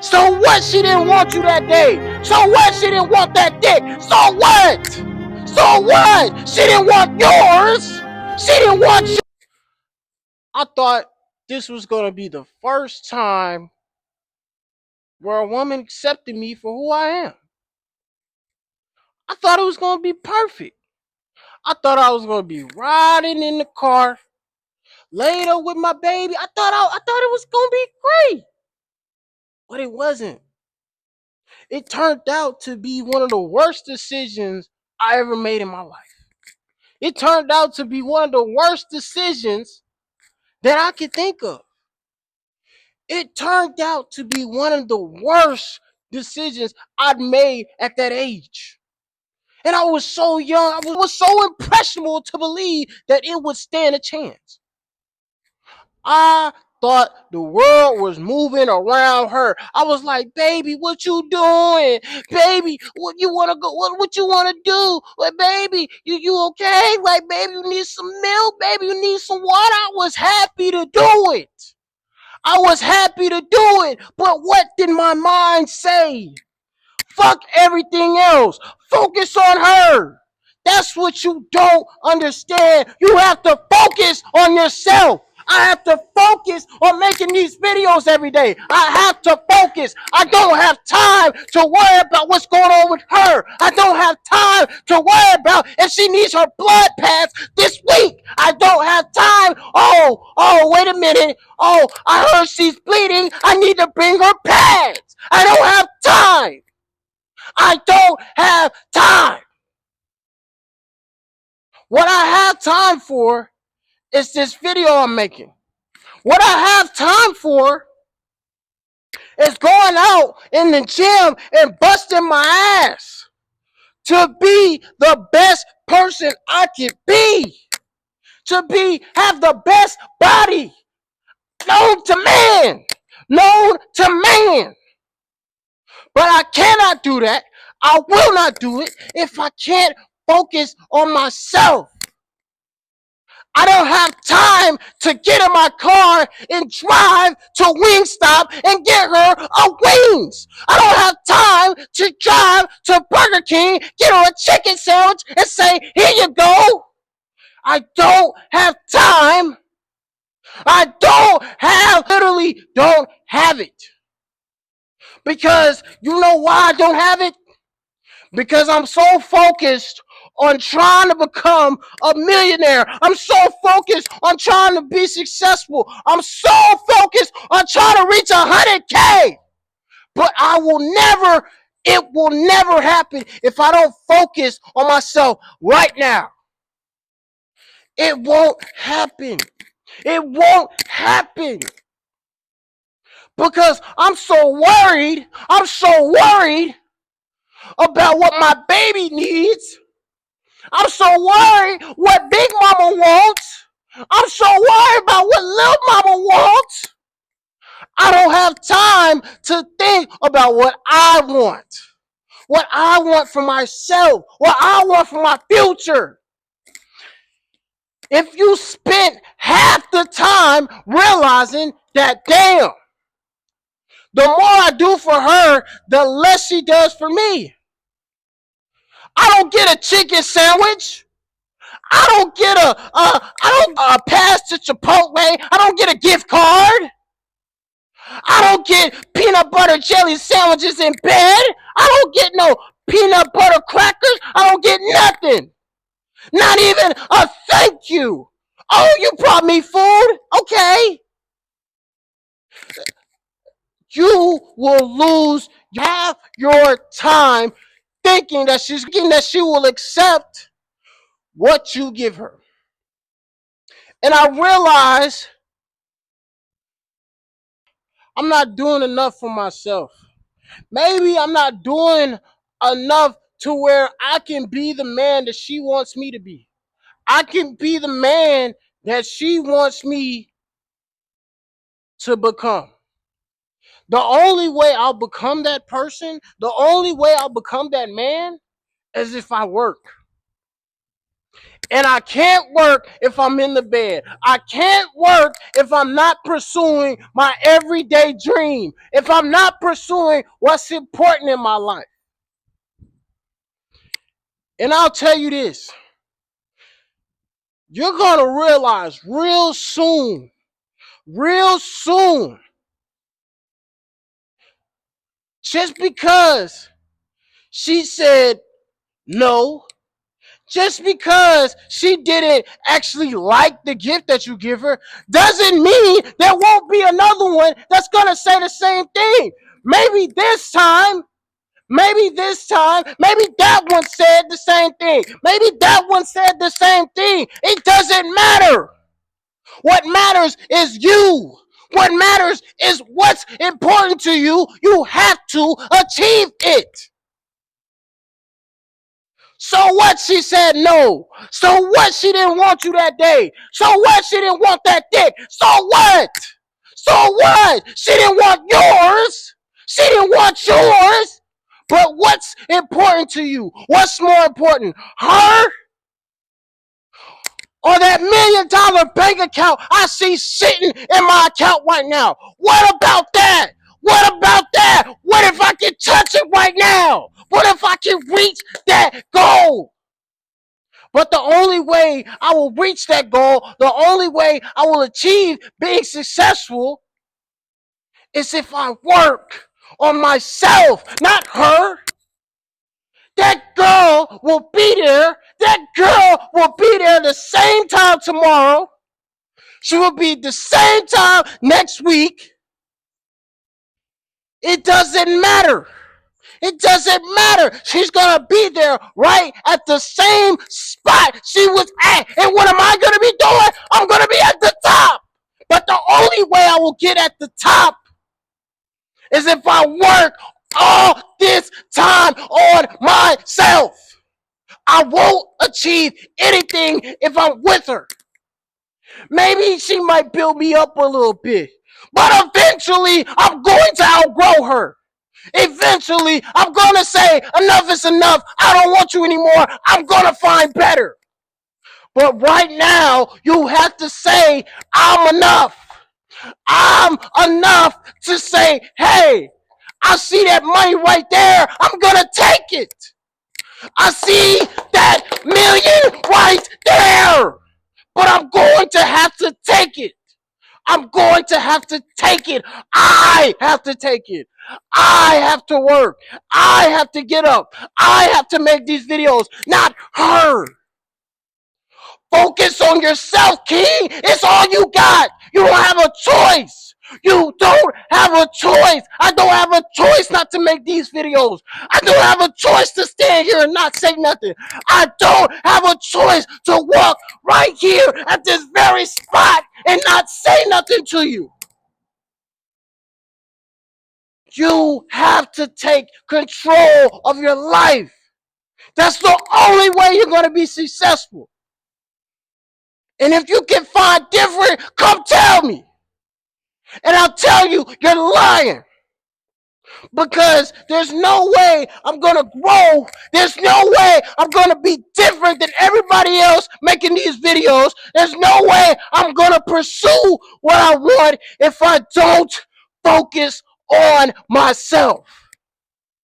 So what? She didn't want you that day. So what? She didn't want that dick. So what? So what? She didn't want yours. She didn't want you. I thought this was going to be the first time where a woman accepted me for who I am. I thought it was going to be perfect. I thought I was going to be riding in the car, laid up with my baby. I thought it was going to be great. But it wasn't. It turned out to be one of the worst decisions I ever made in my life. It turned out to be one of the worst decisions that I could think of. It turned out to be one of the worst decisions I'd made at that age. And I was so young, I was so impressionable to believe that it would stand a chance. I thought the world was moving around her. I was like, baby, what you doing? Baby, what you wanna go? What you wanna do? Like, baby, you okay? Like, baby, you need some milk, baby, you need some water. I was happy to do it. I was happy to do it. But what did my mind say? Fuck everything else. Focus on her. That's what you don't understand. You have to focus on yourself. I have to focus on making these videos every day. I have to focus. I don't have time to worry about what's going on with her. I don't have time to worry about if she needs her blood pass this week. I don't have time. Oh, wait a minute. Oh, I heard she's bleeding. I need to bring her pads. I don't have time. I don't have time. What I have time for is this video I'm making. What I have time for is going out in the gym and busting my ass to be the best person I can be. Have the best body known to man. Known to man. But I cannot do that. I will not do it if I can't focus on myself. I don't have time to get in my car and drive to Wingstop and get her a wings. I don't have time to drive to Burger King, get her a chicken sandwich, and say, here you go. I don't have time. Literally don't have it. Because you know why I don't have it? Because I'm so focused on trying to become a millionaire. I'm so focused on trying to be successful. I'm so focused on trying to reach 100K. But it will never happen if I don't focus on myself right now. It won't happen. It won't happen. Because I'm so worried about what my baby needs. I'm so worried what Big Mama wants. I'm so worried about what Little Mama wants. I don't have time to think about what I want. What I want for myself. What I want for my future. If you spent half the time realizing that, damn, the more I do for her, the less she does for me. I don't get a chicken sandwich. I don't get a pass to Chipotle. I don't get a gift card. I don't get peanut butter jelly sandwiches in bed. I don't get no peanut butter crackers. I don't get nothing. Not even a thank you. Oh, you brought me food? Okay. You will lose half your time thinking that she will accept what you give her. And I realize I'm not doing enough for myself. Maybe I'm not doing enough to where I can be the man that she wants me to be. I can be the man that she wants me to become. The only way I'll become that person, the only way I'll become that man is if I work. And I can't work if I'm in the bed. I can't work if I'm not pursuing my everyday dream. If I'm not pursuing what's important in my life. And I'll tell you this. You're going to realize real soon, just because she said no, just because she didn't actually like the gift that you give her, doesn't mean there won't be another one that's going to say the same thing. Maybe that one said the same thing. Maybe that one said the same thing. It doesn't matter. What matters is you. What matters is what's important to you. You have to achieve it. So what? She said no. So what? She didn't want you that day. So what? She didn't want that dick. So what? So what? She didn't want yours. She didn't want yours. But what's important to you? What's more important? Her or that $1 million bank account I see sitting in my account right now? What about that? What about that? What if I can touch it right now? What if I can reach that goal? But the only way I will reach that goal, the only way I will achieve being successful is if I work on myself, not her. That girl will be there. That girl will be there the same time tomorrow. She will be the same time next week. It doesn't matter. It doesn't matter. She's going to be there right at the same spot she was at. And what am I going to be doing? I'm going to be at the top. But the only way I will get at the top is if I work all this time on myself. I won't achieve anything if I'm with her. Maybe she might build me up a little bit, but eventually I'm going to outgrow her. Eventually, I'm going to say, enough is enough. I don't want you anymore. I'm going to find better. But right now, you have to say, I'm enough. I'm enough to say, hey, I see that money right there. I'm going to take it. I see that million right there. But I'm going to have to take it. I'm going to have to take it. I have to take it. I have to work. I have to get up. I have to make these videos, not her. Focus on yourself, King. It's all you got. You don't have a choice. You don't have a choice. I don't have a choice not to make these videos. I don't have a choice to stand here and not say nothing. I don't have a choice to walk right here at this very spot and not say nothing to you. You have to take control of your life. That's the only way you're going to be successful. And if you can find different, come tell me. And I'll tell you, you're lying. Because there's no way I'm going to grow. There's no way I'm going to be different than everybody else making these videos. There's no way I'm going to pursue what I want if I don't focus on myself.